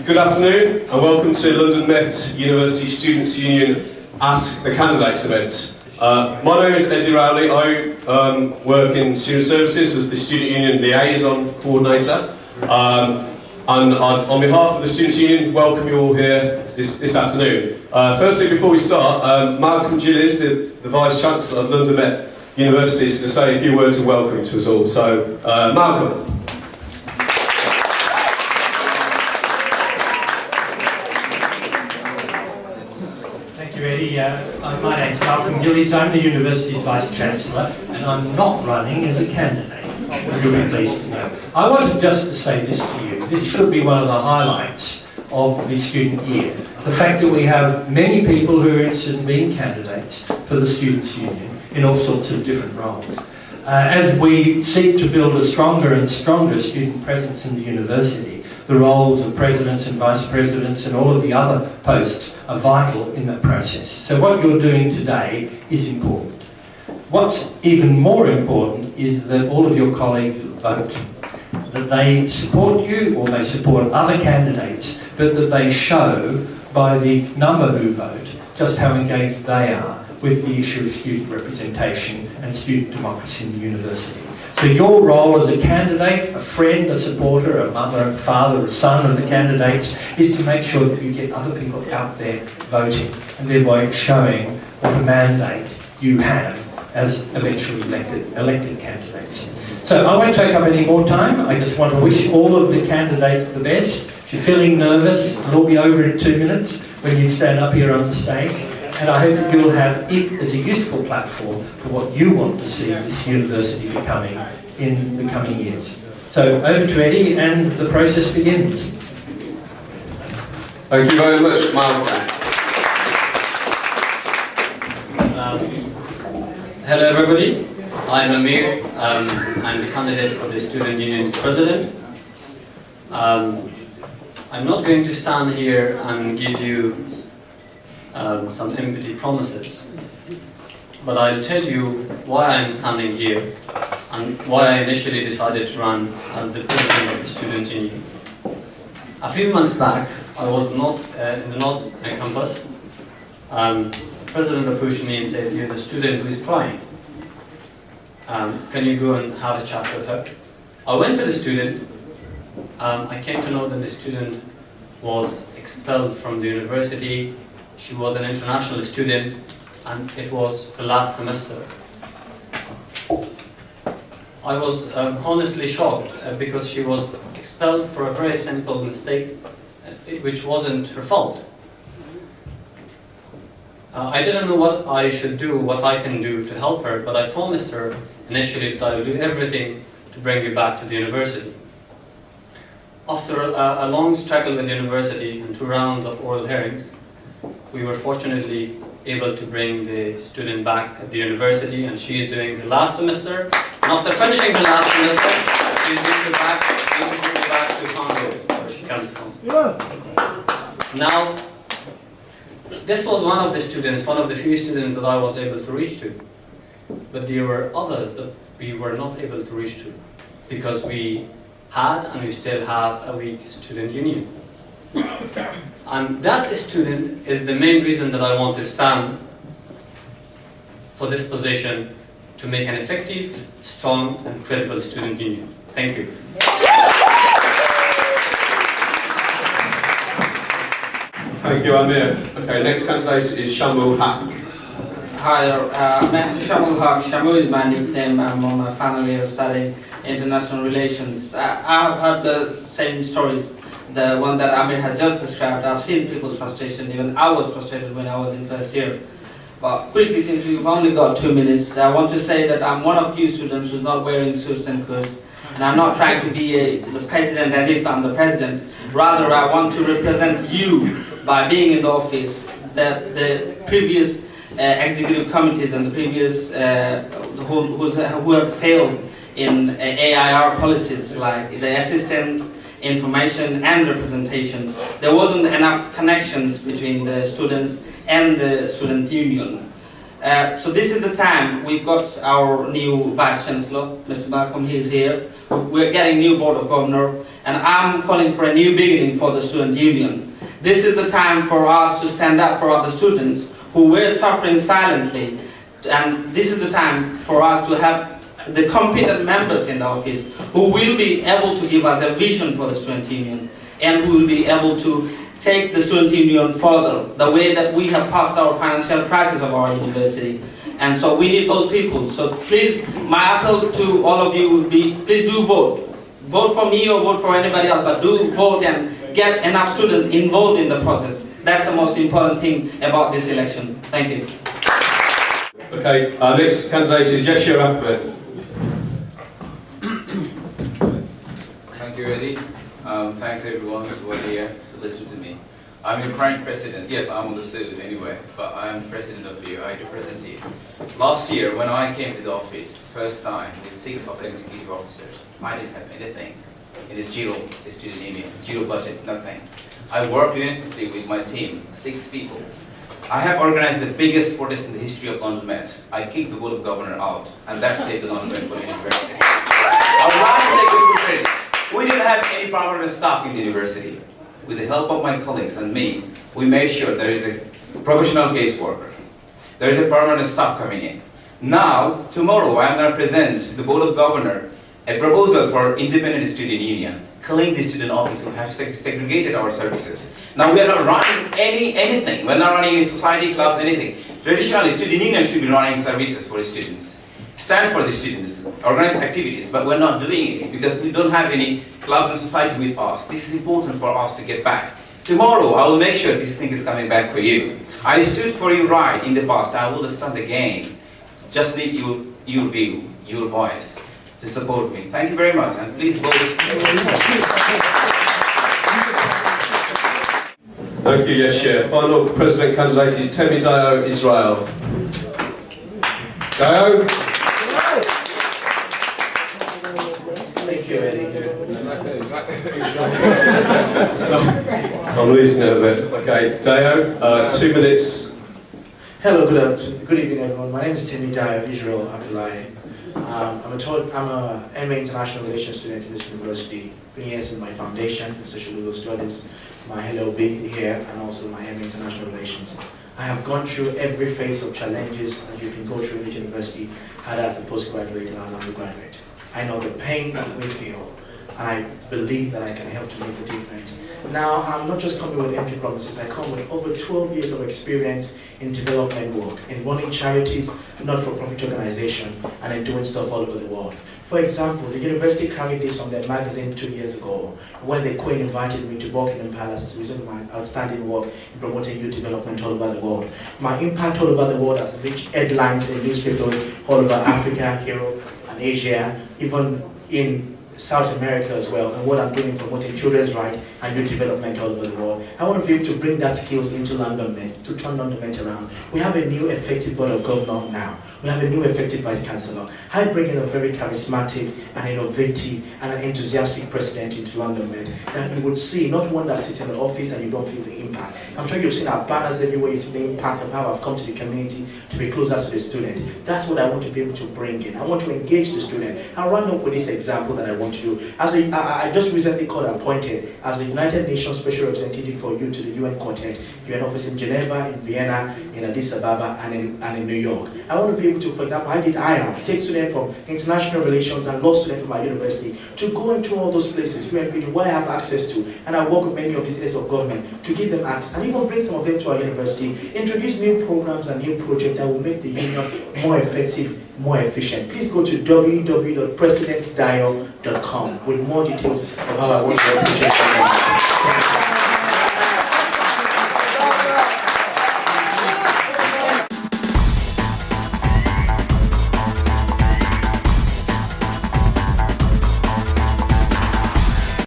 Good afternoon and welcome to London Met University Students' Union Ask the Candidates event. My name is Eddie Rowley. I work in Student Services as the Student Union Liaison Coordinator. And on behalf of the Students' Union, welcome you all here this afternoon. Firstly, before we start, Malcolm Gillies, the Vice Chancellor of London Met University, is going to say a few words of welcome to us all. So, Malcolm. My name's Malcolm Gillies. I'm the university's Vice Chancellor and I'm not running as a candidate. You'll be pleased to know. I wanted just to say this to you. This should be one of the highlights of the student year. The fact that we have many people who are interested in being candidates for the Students' Union in all sorts of different roles. As we seek to build a stronger and stronger student presence in the university, the roles of presidents and vice presidents and all of the other posts are vital in that process. So what you're doing today is important. What's even more important is that all of your colleagues vote, that they support you or they support other candidates, but that they show by the number who vote just how engaged they are with the issue of student representation and student democracy in the university. So your role as a candidate, a friend, a supporter, a mother, a father, a son of the candidates is to make sure that you get other people out there voting and thereby showing what a mandate you have as eventually elected candidates. So I won't take up any more time. I just want to wish all of the candidates the best. If you're feeling nervous, it'll all be over in 2 minutes when you stand up here on the stage. And I hope that you'll have it as a useful platform for what you want to see this university becoming in the coming years. So over to Eddie and the process begins. Thank you very much, Malcolm. Hello everybody, I'm Amir. I'm the candidate for the Student Union's president. I'm not going to stand here and give you some empty promises, but I'll tell you why I'm standing here and why I initially decided to run as the president of the Student Union. A few months back, I was not in the North campus. The president approached me and said, "Here's a student who is crying. Can you go and have a chat with her?" I went to the student. I came to know that the student was expelled from the university. She was an international student and it was her last semester. I was honestly shocked because she was expelled for a very simple mistake which wasn't her fault. I didn't know what I should do, what I can do to help her, but I promised her initially that I would do everything to bring her back to the university. After a long struggle with the university and 2 rounds of oral hearings, we were fortunately able to bring the student back at the university, and she is doing her last semester. And after finishing her last semester, she's going to go back to Congo, where she comes from. Now, this was one of the students, one of the few students that I was able to reach to. But there were others that we were not able to reach to because we had and we still have a weak student union. And that student is the main reason that I want to stand for this position, to make an effective, strong and credible student union. Thank you. Thank you, Amir. Okay, next candidate is Shamu Haq. Hi there, I'm Shamu Haq. Shamu is my nickname. I'm on my final year studying international relations. I've heard the same stories, the one that Amir has just described. I've seen people's frustration. Even I was frustrated when I was in first year. But quickly, since we've only got 2 minutes, I want to say that I'm one of few students who's not wearing suits and coats. And I'm not trying to be the president as if I'm the president. Rather, I want to represent you by being in the office. The previous executive committees and the previous who have failed in AIR policies, like the assistance, information and representation. There wasn't enough connections between the students and the student union. So this is the time we've got our new Vice Chancellor, Mr. Malcolm, he's here. We're getting new Board of Governors, and I'm calling for a new beginning for the Student Union. This is the time for us to stand up for other students who were suffering silently, and this is the time for us to have the competent members in the office who will be able to give us a vision for the Student Union, and who will be able to take the Student Union further, the way that we have passed our financial crisis of our university. And so we need those people. So please, my appeal to all of you would be, please do vote. Vote for me or vote for anybody else, but do vote and get enough students involved in the process. That's the most important thing about this election. Thank you. Okay, our next candidate is Yeshua Ahmed. Thank you, Eddie. Thanks everyone who are here to listen to me. I'm your current president. Yes, I'm on the city anyway, but I'm president of you. I represent you. Last year, when I came to the office, first time with 6 of executive officers, I didn't have anything. It is zero student union, zero budget, nothing. I worked relentlessly with my team, 6 people. I have organized the biggest protest in the history of London Met. I kicked the Board of Governors out, and that saved the London Met University. I would like to take good credit. We didn't have any permanent staff in the university. With the help of my colleagues and me, we made sure there is a professional caseworker. There is a permanent staff coming in. Now, tomorrow, I am going to present to the Board of Governors a proposal for independent student union, killing the student office who have segregated our services. Now, we are not running anything. We are not running any society clubs, anything. Traditionally, student union should be running services for students. Stand for the students, organize activities, but we're not doing it because we don't have any clubs and society with us. This is important for us to get back. Tomorrow, I will make sure this thing is coming back for you. I stood for you right in the past. I will stand again. Just need your view, your voice to support me. Thank you very much, and please vote. Thank you, Yeshua. Final president candidate is Temi Dio, Israel. Dio? Thank you, Eddie. So, I'm losing it a bit. Okay, Dio, 2 minutes. Hello, good evening everyone. My name is Temi Dio, Israel Abdullahi. I'm a MA International Relations student in this university, 3 years in my foundation in social legal studies, my LLB here, and also my MA International Relations. I have gone through every phase of challenges that you can go through in this university, either as a postgraduate or an undergraduate. I know the pain that we feel, and I believe that I can help to make a difference. Now, I'm not just coming with empty promises. I come with over 12 years of experience in development work, in running charities, not-for-profit organizations, and in doing stuff all over the world. For example, the university carried this on their magazine 2 years ago, when the Queen invited me to Buckingham Palace as a result of my outstanding work in promoting youth development all over the world. My impact all over the world has reached headlines in newspapers all over Africa, Europe, and Asia, even in South America as well, and what I'm doing promoting children's rights and youth development all over the world. I want to be able to bring that skills into London Met, to turn London Met around. We have a new effective Board of Governors now. We have a new effective Vice Chancellor. I bring in a very charismatic and innovative and an enthusiastic president into London Met that you would see, not one that sits in the office and you don't feel the impact. I'm sure you've seen our banners everywhere. You see the impact of how I've come to the community to be closer to the student. That's what I want to be able to bring in. I want to engage the student. I'll run up with this example that I want to do. I just recently got appointed as the United Nations Special Representative for Youth to the UN Quartet, UN office in Geneva, in Vienna, in Addis Ababa, and in New York. I want to be able to, for example, I did IAM, take students from international relations and law students from my university to go into all those places where I have access to, and I work with many of these heads of government to give them access, and even bring some of them to our university, introduce new programs and new projects that will make the union more effective, more efficient. Please go to www.presidentdio.com with more details of how I want to represent.